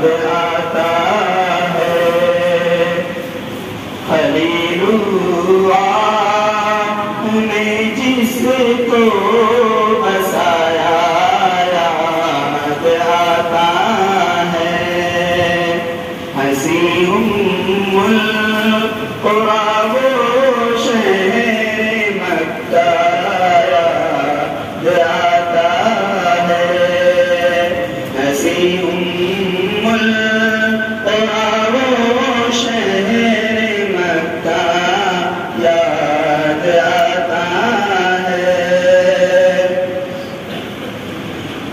یاد آتا ہے خلیل اللہ نے جس کو بسایا یاد آتا ہے ہنسی القریٰ وہ شہر مکہ یاد آتا ہے ہنسی القریٰ وہ شہر مکہ یاد آتا ہے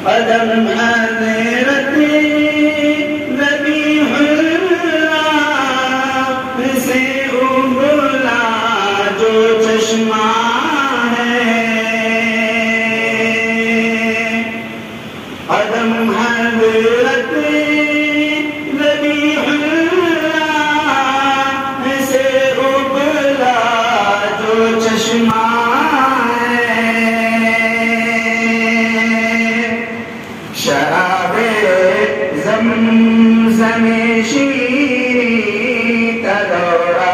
قدم حضرت ذبیح اللہ سے ابلا جو چشمہ ہے قدم حضرت ذبیح اللہ سے ابلا جو چشمہ شراب زمزم شیریں کا دورہ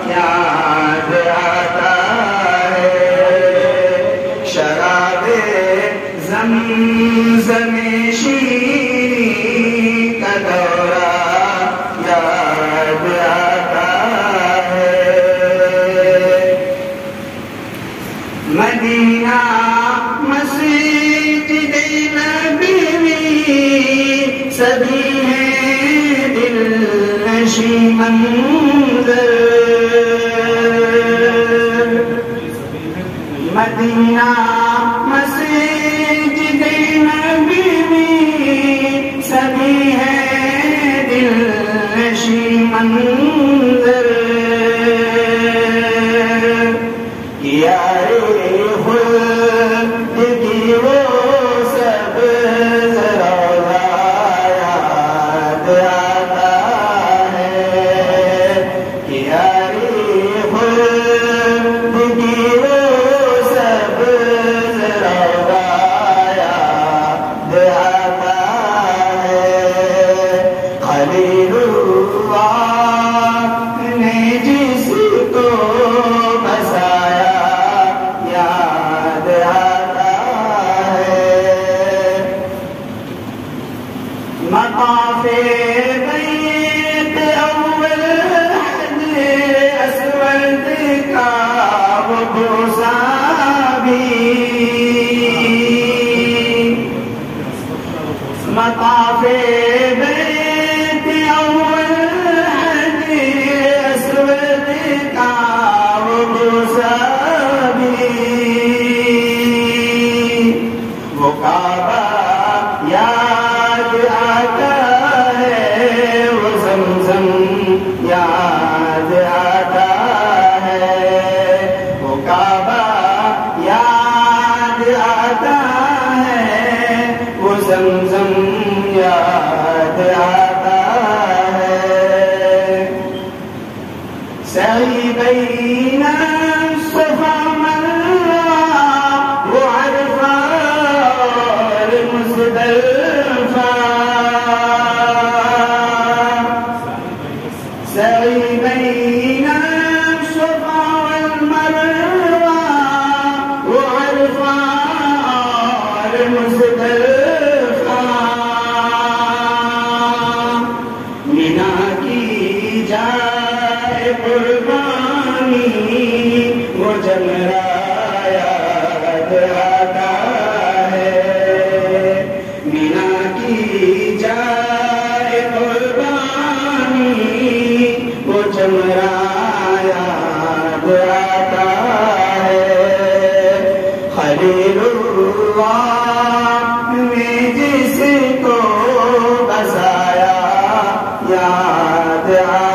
یاد آتا ہے شراب زمزم شیریں کا دورہ یاد آتا ہے مدینہ مسجد نبی سبھی ہیں دل نشی منظر مدینہ مسجد نبی سبھی ہیں دل نشی منظر یار خود کی وہ سب خلیل اللہ نے جس کو بسایا یاد آتا ہے مطاف بیت اول حجر اسود کا وہ بوسہ بھی مطاف بیت اول حجر اسود کا وہ بوسہ بھی وہ کعبہ یاد آتا ہے وہ زمزم یاد آتا ہے وہ کعبہ یاد آتا ہے وہ زمزم یاد آتا ہے سعی بین صفا مروہ وعرفہ اور مزدلفہ سعی بین صفا والمروہ وعرفہ اور مزدلفہ مینا کی جائے قربانی وہ جمرہ یاد آتا ہے مینا کی جائے قربانی وہ جمرہ یاد آتا ہے خلیل اللہ نے جس کو بسایا یاد آتا